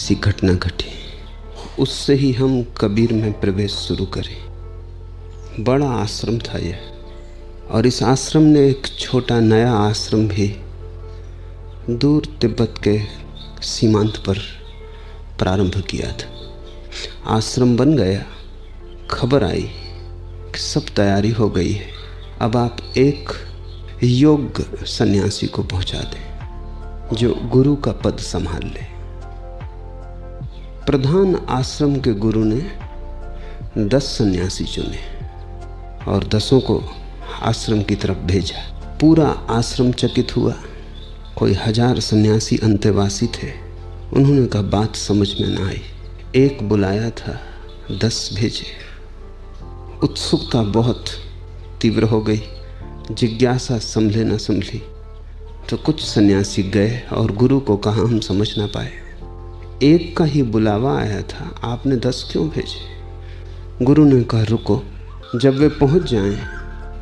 सी घटना घटी, उससे ही हम कबीर में प्रवेश शुरू करें। बड़ा आश्रम था यह, और इस आश्रम ने एक छोटा नया आश्रम भी दूर तिब्बत के सीमांत पर प्रारंभ किया था। आश्रम बन गया, खबर आई कि सब तैयारी हो गई है, अब आप एक योग्य सन्यासी को पहुंचा दें जो गुरु का पद संभाल ले। प्रधान आश्रम के गुरु ने 10 सन्यासी चुने और 10 को आश्रम की तरफ भेजा। पूरा आश्रम चकित हुआ। कोई 1000 सन्यासी अंतेवासी थे। उन्होंने कहा बात समझ में ना आई। एक बुलाया था, 10 भेजे। उत्सुकता बहुत तीव्र हो गई, जिज्ञासा संभले न संभली, तो कुछ सन्यासी गए और गुरु को कहा हम समझ ना पाए, एक का ही बुलावा आया था, आपने 10 क्यों भेजे? गुरु ने कहा रुको, जब वे पहुंच जाएं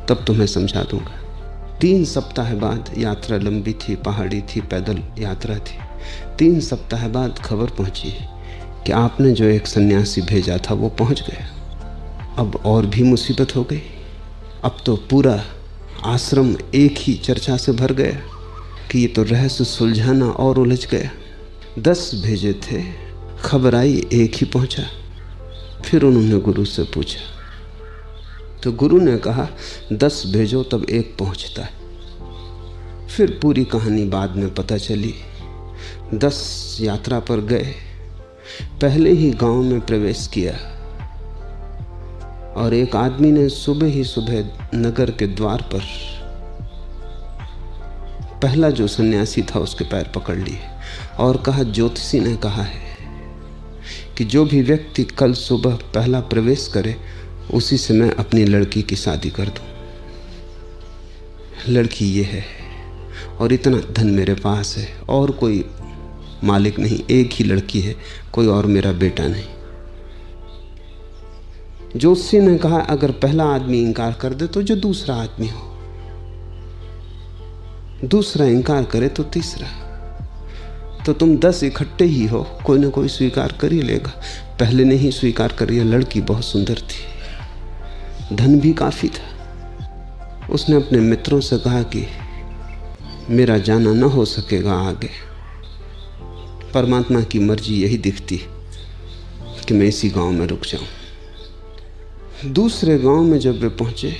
तब तुम्हें समझा दूंगा। 3 सप्ताह बाद, यात्रा लंबी थी, पहाड़ी थी, पैदल यात्रा थी। 3 सप्ताह बाद खबर पहुंची कि आपने जो एक सन्यासी भेजा था वो पहुंच गया। अब और भी मुसीबत हो गई। अब तो पूरा आश्रम एक ही चर्चा से भर गया कि ये तो रहस्य सुलझाना और उलझ गया। 10 भेजे थे, खबर आई एक ही पहुंचा। फिर उन्होंने गुरु से पूछा तो गुरु ने कहा 10 भेजो तब एक पहुंचता है। फिर पूरी कहानी बाद में पता चली। 10 यात्रा पर गए, पहले ही गांव में प्रवेश किया और एक आदमी ने सुबह ही सुबह नगर के द्वार पर पहला जो सन्यासी था उसके पैर पकड़ लिए और कहा ज्योतिषी ने कहा है कि जो भी व्यक्ति कल सुबह पहला प्रवेश करे उसी से मैं अपनी लड़की की शादी कर दूं। लड़की ये है और इतना धन मेरे पास है और कोई मालिक नहीं, एक ही लड़की है, कोई और मेरा बेटा नहीं। ज्योतिषी ने कहा अगर पहला आदमी इंकार कर दे तो जो दूसरा आदमी हो, दूसरा इंकार करे तो तीसरा, तो तुम 10 इकट्ठे ही हो, कोई ना कोई स्वीकार कर ही लेगा। पहले ने ही स्वीकार कर लिया। लड़की बहुत सुंदर थी, धन भी काफी था। उसने अपने मित्रों से कहा कि मेरा जाना न हो सकेगा आगे, परमात्मा की मर्जी यही दिखती कि मैं इसी गांव में रुक जाऊं। दूसरे गांव में जब वे पहुंचे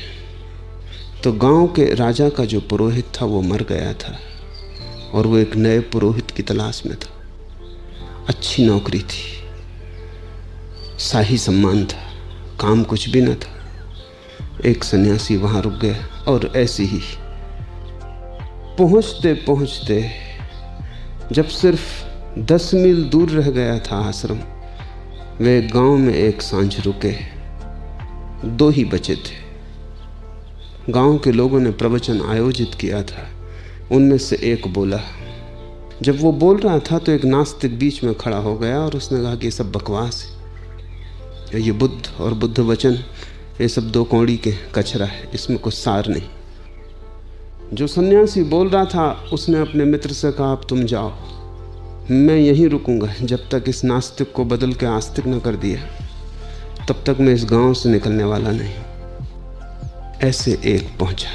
तो गांव के राजा का जो पुरोहित था वो मर गया था और वो एक नए पुरोहित की तलाश में था। अच्छी नौकरी थी, शाही सम्मान था, काम कुछ भी न था। एक सन्यासी वहां रुक गया और ऐसे ही पहुंचते पहुंचते जब सिर्फ 10 मील दूर रह गया था आश्रम, वे गांव में एक सांझ रुके। 2 ही बचे थे। गांव के लोगों ने प्रवचन आयोजित किया था। उनमें से एक बोला। जब वो बोल रहा था तो एक नास्तिक बीच में खड़ा हो गया और उसने कहा कि ये सब बकवास है, ये बुद्ध और बुद्ध वचन, ये सब 2 कौड़ी के कचरा है, इसमें कुछ सार नहीं। जो सन्यासी बोल रहा था उसने अपने मित्र से कहा अब तुम जाओ, मैं यहीं रुकूंगा जब तक इस नास्तिक को बदल के आस्तिक न कर दिया, तब तक मैं इस गांव से निकलने वाला नहीं। ऐसे एक पहुंचा।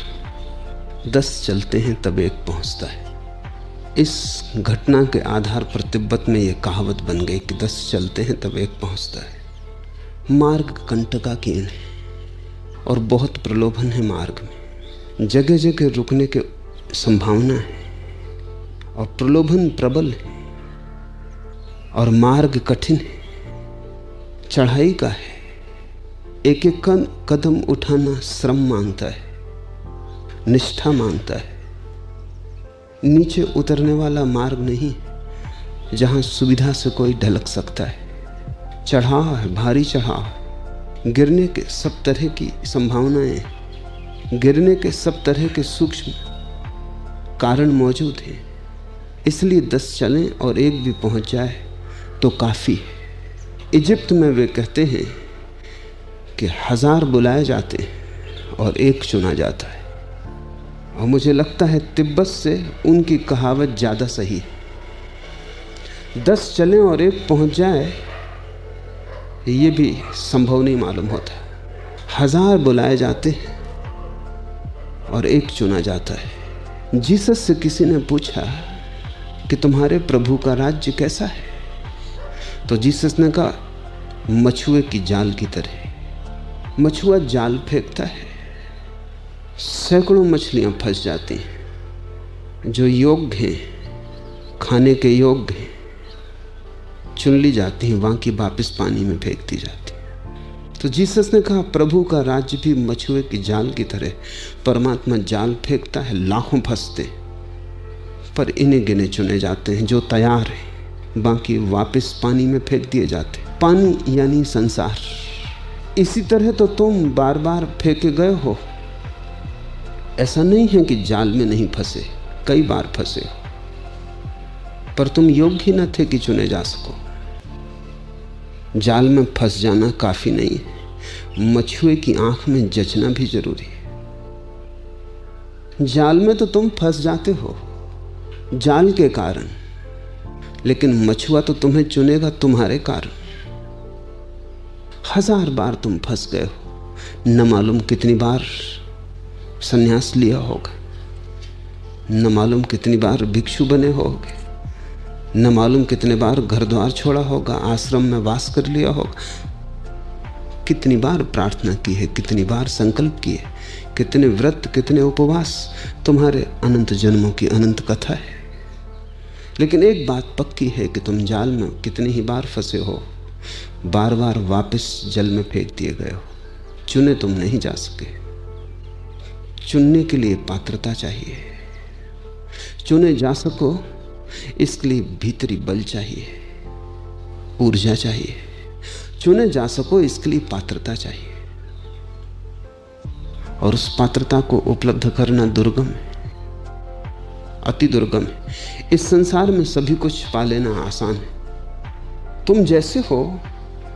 10 चलते हैं तब एक पहुंचता है। इस घटना के आधार पर तिब्बत में यह कहावत बन गई कि 10 चलते हैं तब एक पहुंचता है। मार्ग कंटकाकीर्ण है और बहुत प्रलोभन है मार्ग में। जगह जगह रुकने की संभावना है और प्रलोभन प्रबल है और मार्ग कठिन है, चढ़ाई का है। एक एक कदम उठाना श्रम मांगता है, निष्ठा मांगता है। नीचे उतरने वाला मार्ग नहीं जहां सुविधा से कोई ढलक सकता है। चढ़ाव है, भारी चढ़ाव। गिरने के सब तरह की संभावनाएं, गिरने के सब तरह के सूक्ष्म कारण मौजूद हैं। इसलिए 10 चलें और एक भी पहुंच जाए तो काफ़ी है। इजिप्ट में वे कहते हैं कि 1000 बुलाए जाते हैं और एक चुना जाता है, और मुझे लगता है तिब्बत से उनकी कहावत ज़्यादा सही है। 10 चलें और एक पहुंच जाए, ये भी संभव नहीं मालूम होता। 1000 बुलाए जाते हैं और एक चुना जाता है। जीसस से किसी ने पूछा कि तुम्हारे प्रभु का राज्य कैसा है, तो जीसस ने कहा, मछुए की जाल की तरह। मछुआ जाल फेंकता है, सैकड़ों मछलियां फंस जाती हैं, जो योग्य हैं, खाने के योग्य हैं, चुन ली जाती हैं, वहां की वापस पानी में फेंक दी जाती है। तो जीसस ने कहा, प्रभु का राज्य भी मछुए की जाल की तरह। परमात्मा जाल फेंकता है, लाखों फंसते, पर इन्हें गिने चुने जाते हैं जो तैयार हैं, बाकी वापस पानी में फेंक दिए जाते। पानी यानी संसार। इसी तरह तो तुम बार बार फेंके गए हो। ऐसा नहीं है कि जाल में नहीं फंसे, कई बार फंसे हो, पर तुम योग्य ही न थे कि चुने जा सको। जाल में फंस जाना काफी नहीं है, मछुए की आंख में जचना भी जरूरी है। जाल में तो तुम फंस जाते हो जाल के कारण, लेकिन मछुआ तो तुम्हें चुनेगा तुम्हारे कारण। 1000 बार तुम फंस गए हो, न मालूम कितनी बार संन्यास लिया होगा, न मालूम कितनी बार भिक्षु बने होगे, न मालूम कितने बार घर द्वार छोड़ा होगा, आश्रम में वास कर लिया होगा। कितनी बार प्रार्थना की है, कितनी बार संकल्प किए, कितने व्रत, कितने उपवास। तुम्हारे अनंत जन्मों की अनंत कथा है। लेकिन एक बात पक्की है कि तुम जाल में कितनी ही बार फंसे हो, बार बार वापस जल में फेंक दिए गए हो। चुने तुम नहीं जा सके। चुनने के लिए पात्रता चाहिए। चुने जा सको इसके लिए भीतरी बल चाहिए, ऊर्जा चाहिए। चुने जा सको इसके लिए पात्रता चाहिए, और उस पात्रता को उपलब्ध करना दुर्गम है, अति दुर्गम है। इस संसार में सभी कुछ पा लेना आसान है। तुम जैसे हो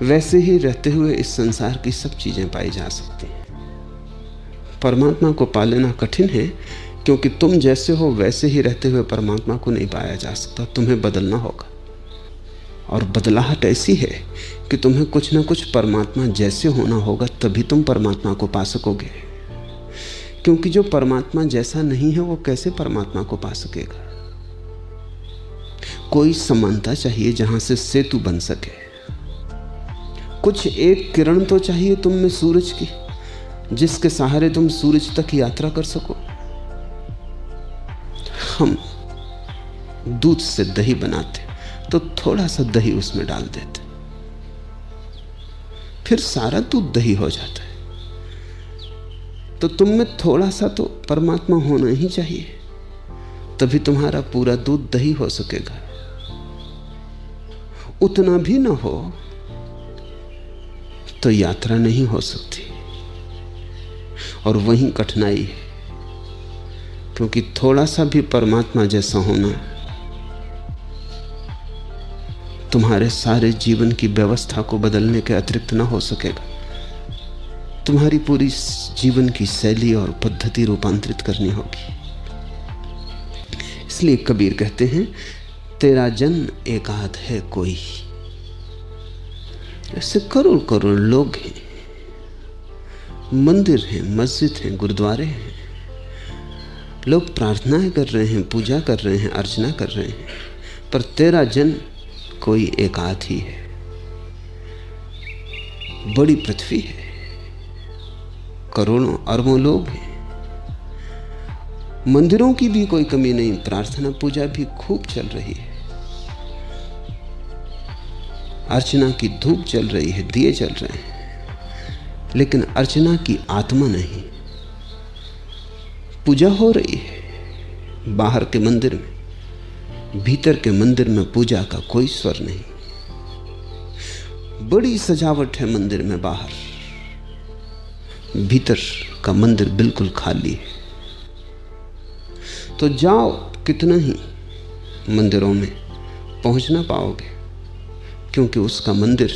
वैसे ही रहते हुए इस संसार की सब चीजें पाई जा सकती हैं। परमात्मा को पा लेना कठिन है, क्योंकि तुम जैसे हो वैसे ही रहते हुए परमात्मा को नहीं पाया जा सकता। तुम्हें बदलना होगा, और बदलाहट ऐसी है कि तुम्हें कुछ ना कुछ परमात्मा जैसे होना होगा, तभी तुम परमात्मा को पा सकोगे। क्योंकि जो परमात्मा जैसा नहीं है वो कैसे परमात्मा को पा सकेगा। कोई समानता चाहिए जहां से सेतु बन सके। कुछ एक किरण तो चाहिए तुम में सूरज की, जिसके सहारे तुम सूरज तक यात्रा कर सको। हम दूध से दही बनाते तो थोड़ा सा दही उसमें डाल देते, फिर सारा दूध दही हो जाता है। तो तुम में थोड़ा सा तो परमात्मा होना ही चाहिए, तभी तुम्हारा पूरा दूध दही हो सकेगा। उतना भी ना हो तो यात्रा नहीं हो सकती, और वहीं कठिनाई है। क्योंकि थोड़ा सा भी परमात्मा जैसा होना तुम्हारे सारे जीवन की व्यवस्था को बदलने के अतिरिक्त ना हो सकेगा। तुम्हारी पूरी जीवन की शैली और पद्धति रूपांतरित करनी होगी। इसलिए कबीर कहते हैं, तेरा जन एकाध है कोई। ऐसे करोड़ करोड़ लोग हैं, मंदिर हैं, मस्जिद हैं, गुरुद्वारे हैं, लोग प्रार्थनाएं कर रहे हैं, पूजा कर रहे हैं, अर्चना कर रहे हैं, पर तेरा जन कोई एकाध ही है। बड़ी पृथ्वी है, करोड़ों अरबों लोग हैं, मंदिरों की भी कोई कमी नहीं, प्रार्थना पूजा भी खूब चल रही है, अर्चना की धूप चल रही है, दिए चल रहे हैं, लेकिन अर्चना की आत्मा नहीं। पूजा हो रही है बाहर के मंदिर में, भीतर के मंदिर में पूजा का कोई स्वर नहीं। बड़ी सजावट है मंदिर में बाहर, भीतर का मंदिर बिल्कुल खाली है। तो जाओ कितना ही मंदिरों में, पहुंच ना पाओगे, क्योंकि उसका मंदिर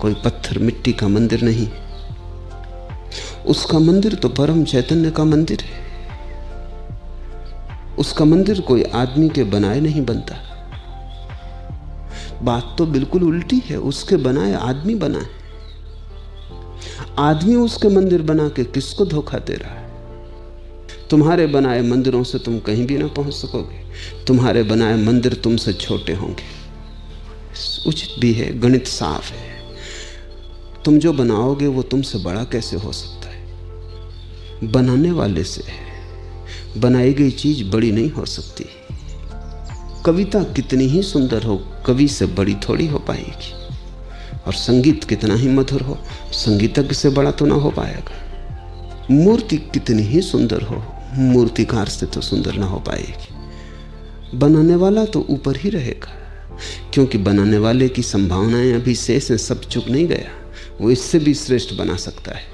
कोई पत्थर मिट्टी का मंदिर नहीं, उसका मंदिर तो परम चैतन्य का मंदिर है। उसका मंदिर कोई आदमी के बनाए नहीं बनता, बात तो बिल्कुल उल्टी है। उसके बनाए आदमी बनाए, आदमी उसके मंदिर बना के किसको धोखा दे रहा है? तुम्हारे बनाए मंदिरों से तुम कहीं भी ना पहुंच सकोगे। तुम्हारे बनाए मंदिर तुमसे छोटे होंगे। उचित भी है, गणित साफ है। तुम जो बनाओगे वो तुमसे बड़ा कैसे हो सकता है? बनाने वाले से बनाई गई चीज बड़ी नहीं हो सकती। कविता कितनी ही सुंदर हो, कवि से बड़ी थोड़ी हो पाएगी। और संगीत कितना ही मधुर हो, संगीतज्ञ से बड़ा तो ना हो पाएगा। मूर्ति कितनी ही सुंदर हो, मूर्तिकार से तो सुंदर ना हो पाएगी। बनाने वाला तो ऊपर ही रहेगा, क्योंकि बनाने वाले की संभावनाएं अभी शेष हैं, सब चुक नहीं गया। वो इससे भी श्रेष्ठ बना सकता है।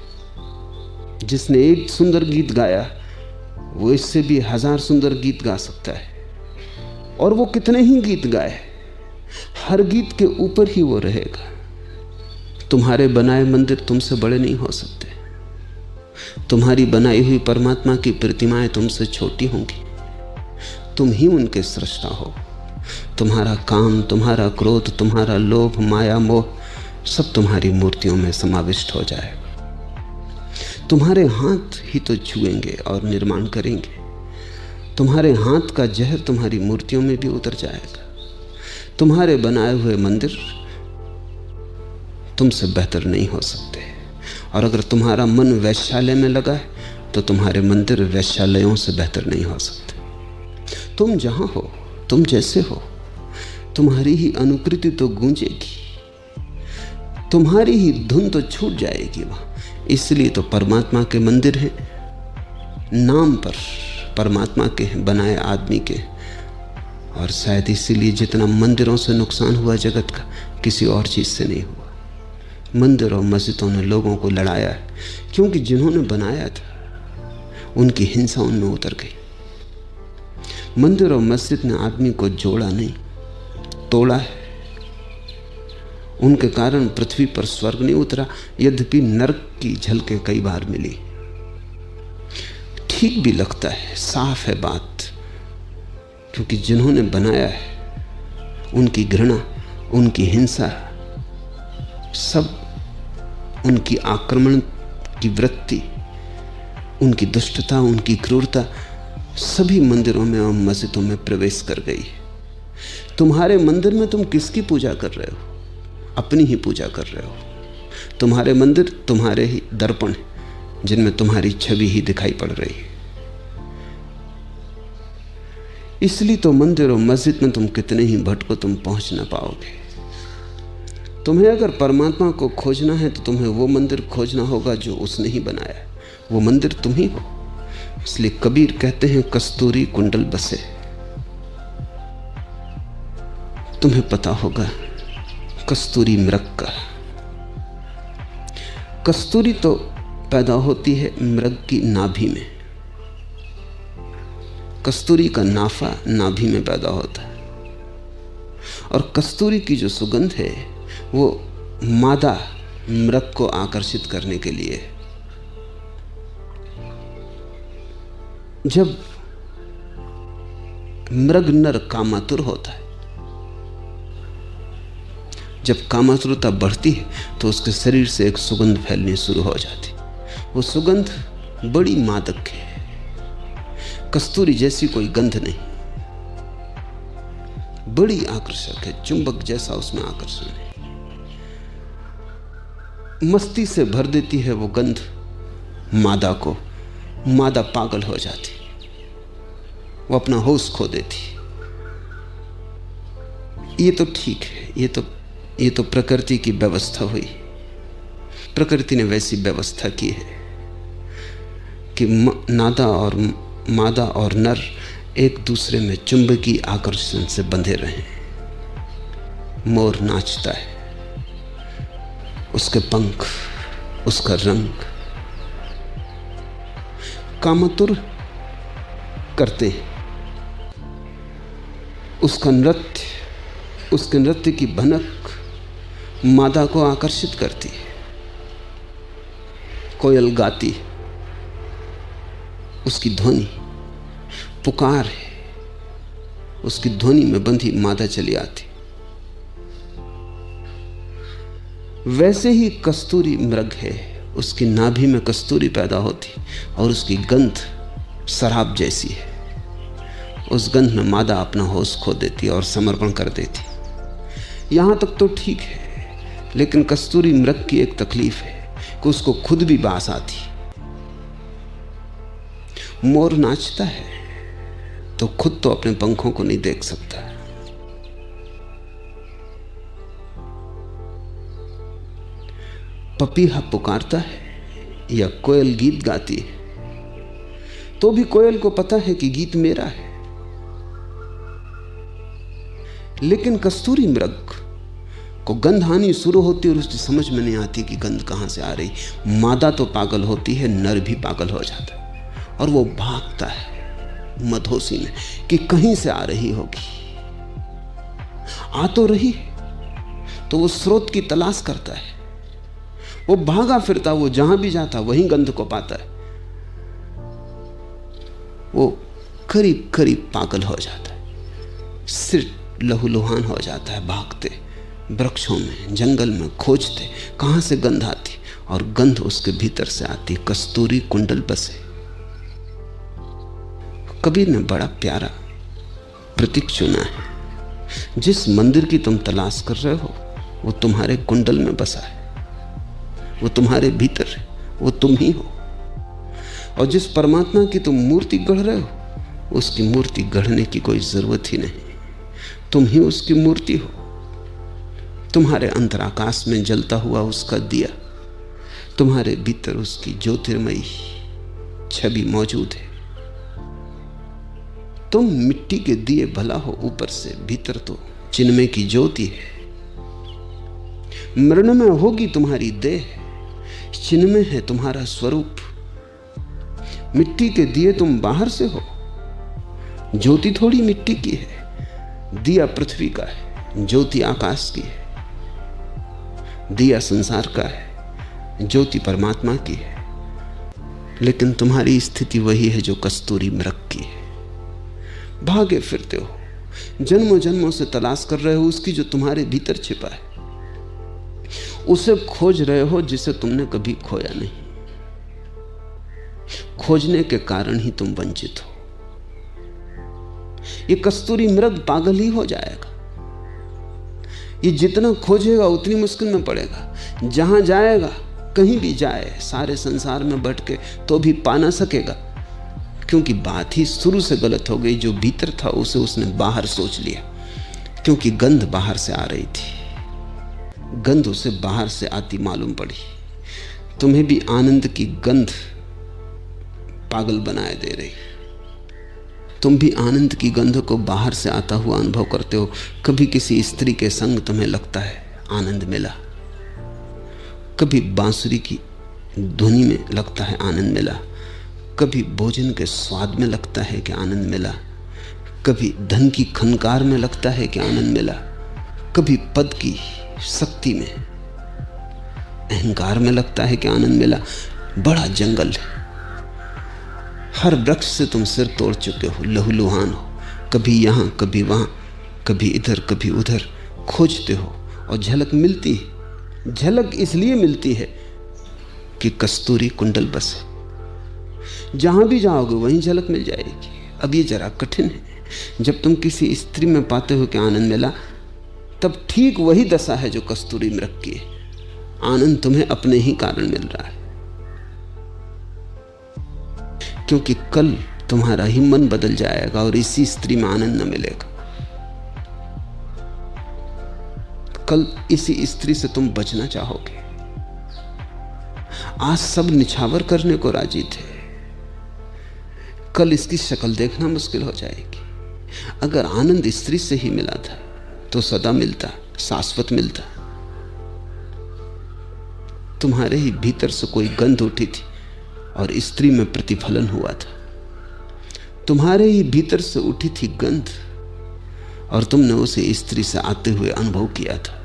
जिसने एक सुंदर गीत गाया वो इससे भी 1000 सुंदर गीत गा सकता है। और वो कितने ही गीत गाए, हर गीत के ऊपर ही वो रहेगा। तुम्हारे बनाए मंदिर तुमसे बड़े नहीं हो सकते। तुम्हारी बनाई हुई परमात्मा की प्रतिमाएं तुमसे छोटी होंगी। तुम ही उनके सृष्टा हो। तुम्हारा काम, तुम्हारा क्रोध, तुम्हारा लोभ, माया, मोह सब तुम्हारी मूर्तियों में समाविष्ट हो जाएगा। तुम्हारे हाथ ही तो छुएंगे और निर्माण करेंगे। तुम्हारे हाथ का जहर तुम्हारी मूर्तियों में भी उतर जाएगा। तुम्हारे बनाए हुए मंदिर तुमसे बेहतर नहीं हो सकते। और अगर तुम्हारा मन वैश्यालय में लगा है तो तुम्हारे मंदिर वैश्यालयों से बेहतर नहीं हो सकते। तुम जहां हो, तुम जैसे हो, तुम्हारी ही अनुकृति तो गूंजेगी, तुम्हारी ही धुन तो छूट जाएगी वहां। इसलिए तो परमात्मा के मंदिर हैं, नाम पर परमात्मा के हैं, बनाए आदमी के। और शायद इसीलिए जितना मंदिरों से नुकसान हुआ जगत का, किसी और चीज से नहीं हुआ। मंदिर और मस्जिदों ने लोगों को लड़ाया है, क्योंकि जिन्होंने बनाया था उनकी हिंसा उनमें उतर गई। मंदिर और मस्जिद ने आदमी को जोड़ा नहीं, तोड़ा है। उनके कारण पृथ्वी पर स्वर्ग नहीं उतरा, यद्यपि नरक की झलकें कई बार मिली। ठीक भी लगता है, साफ है बात, क्योंकि जिन्होंने बनाया है उनकी घृणा, उनकी हिंसा, सब उनकी आक्रमण की वृत्ति, उनकी दुष्टता, उनकी क्रूरता सभी मंदिरों में और मस्जिदों में प्रवेश कर गई है। तुम्हारे मंदिर में तुम किसकी पूजा कर रहे हो? अपनी ही पूजा कर रहे हो। तुम्हारे मंदिर तुम्हारे ही दर्पण हैं, जिनमें तुम्हारी छवि ही दिखाई पड़ रही है। इसलिए तो मंदिर और मस्जिद में तुम कितने ही भटको, तुम पहुंच ना पाओगे। तुम्हें अगर परमात्मा को खोजना है तो तुम्हें वो मंदिर खोजना होगा जो उसने ही बनाया है। वो मंदिर तुम ही हो। इसलिए कबीर कहते हैं, कस्तूरी कुंडल बसे। तुम्हें पता होगा कस्तूरी मृग का। कस्तूरी तो पैदा होती है मृग की नाभि में। कस्तूरी का नाफा नाभि में पैदा होता है। और कस्तूरी की जो सुगंध है वो मादा मृग को आकर्षित करने के लिए। जब मृग नर कामातुर होता है, जब कामातुरता बढ़ती है तो उसके शरीर से एक सुगंध फैलनी शुरू हो जाती। वो सुगंध बड़ी मादक है। कस्तूरी जैसी कोई गंध नहीं, बड़ी आकर्षक है, चुंबक जैसा उसमें आकर्षण है। मस्ती से भर देती है वो गंध मादा को। मादा पागल हो जाती, वो अपना होश खो देती। ये तो ठीक है, ये तो प्रकृति की व्यवस्था हुई। प्रकृति ने वैसी व्यवस्था की है कि मादा और नर एक दूसरे में चुंबकीय आकर्षण से बंधे रहें। मोर नाचता है, उसके पंख, उसका रंग कामातुर करते हैं। उसका नृत्य, उसके नृत्य की भनक मादा को आकर्षित करती है। कोयल गाती है, उसकी ध्वनि पुकार है, उसकी ध्वनि में बंधी मादा चली आती। वैसे ही कस्तूरी मृग है, उसकी नाभि में कस्तूरी पैदा होती और उसकी गंध शराब जैसी है। उस गंध में मादा अपना होश खो देती और समर्पण कर देती। यहाँ तक तो ठीक है, लेकिन कस्तूरी मृग की एक तकलीफ है कि उसको खुद भी बास आती। मोर नाचता है तो खुद तो अपने पंखों को नहीं देख सकता। पपीहा पुकारता है या कोयल गीत गाती है तो भी कोयल को पता है कि गीत मेरा है। लेकिन कस्तूरी मृग को गंध आनी शुरू होती और उसकी समझ में नहीं आती कि गंध कहां से आ रही। मादा तो पागल होती है, नर भी पागल हो जाता है और वो भागता है मधोसी में कि कहीं से आ रही होगी। आ तो रही तो वो स्रोत की तलाश करता है। वो भागा फिरता, वो जहां भी जाता वहीं गंध को पाता है। वो करीब करीब पागल हो जाता है, सिर लहूलुहान हो जाता है। भागते वृक्षों में, जंगल में खोजते कहां से गंध आती, और गंध उसके भीतर से आती। कस्तूरी कुंडल बसे। कबीर ने बड़ा प्यारा प्रतीक चुना है। जिस मंदिर की तुम तलाश कर रहे हो वो तुम्हारे कुंडल में बसा है, वो तुम्हारे भीतर है, वो तुम ही हो। और जिस परमात्मा की तुम मूर्ति गढ़ रहे हो उसकी मूर्ति गढ़ने की कोई जरूरत ही नहीं, तुम ही उसकी मूर्ति हो। तुम्हारे अंतराकाश में जलता हुआ उसका दिया, तुम्हारे भीतर उसकी ज्योतिर्मयी छवि मौजूद है। तुम मिट्टी के दिए भला हो ऊपर से, भीतर तो चिन्मय की ज्योति है। मृणमय होगी तुम्हारी देह, चिन्मय है तुम्हारा स्वरूप। मिट्टी के दिए तुम बाहर से हो, ज्योति थोड़ी मिट्टी की है। दिया पृथ्वी का है, ज्योति आकाश की है। दिया संसार का है, ज्योति परमात्मा की है। लेकिन तुम्हारी स्थिति वही है जो कस्तूरी मृग की है। भागे फिरते हो, जन्मों जन्मों से तलाश कर रहे हो उसकी जो तुम्हारे भीतर छिपा है। उसे खोज रहे हो जिसे तुमने कभी खोया नहीं। खोजने के कारण ही तुम वंचित हो। ये कस्तूरी मृग पागल ही हो जाएगा। ये जितना खोजेगा उतनी मुश्किल में पड़ेगा। जहां जाएगा, कहीं भी जाए सारे संसार में भटके तो भी पा ना सकेगा, क्योंकि बात ही शुरू से गलत हो गई। जो भीतर था उसे उसने बाहर सोच लिया, क्योंकि गंध बाहर से आ रही थी। गंध उसे बाहर से आती मालूम पड़ी। तुम्हें भी आनंद की गंध पागल बनाए दे रही। तुम भी आनंद की गंध को बाहर से आता हुआ अनुभव करते हो। कभी किसी स्त्री के संग तुम्हें लगता है आनंद मिला, कभी बांसुरी की ध्वनि में लगता है आनंद मिला, कभी भोजन के स्वाद में लगता है कि आनंद मिला, कभी धन की खनकार में लगता है कि आनंद मिला, कभी पद की शक्ति में, अहंकार में लगता है कि आनंद मिला। बड़ा जंगल है। हर वृक्ष से तुम सिर तोड़ चुके हो, लहूलुहान हो। कभी यहां कभी वहां, कभी इधर कभी उधर खोजते हो और झलक मिलती है। झलक इसलिए मिलती है कि कस्तूरी कुंडल बसे। जहां भी जाओगे वहीं झलक मिल जाएगी। अब ये जरा कठिन है। जब तुम किसी स्त्री में पाते हो कि आनंद मिला, तब ठीक वही दशा है जो कस्तूरी मृग की है। आनंद तुम्हें अपने ही कारण मिल रहा है, क्योंकि कल तुम्हारा ही मन बदल जाएगा और इसी स्त्री में आनंद न मिलेगा। कल इसी स्त्री से तुम बचना चाहोगे। आज सब निछावर करने को राजी थे, कल इसकी शक्ल देखना मुश्किल हो जाएगी। अगर आनंद स्त्री से ही मिला था तो सदा मिलता, शाश्वत मिलता। तुम्हारे ही भीतर से कोई गंध उठी थी और स्त्री में प्रतिफलन हुआ था। तुम्हारे ही भीतर से उठी थी गंध और तुमने उसे स्त्री से आते हुए अनुभव किया था।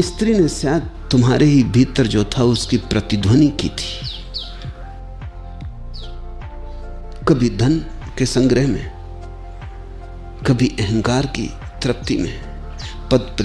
स्त्री ने शायद तुम्हारे ही भीतर जो था उसकी प्रतिध्वनि की थी। कभी धन के संग्रह में, कभी अहंकार की तृप्ति में, पद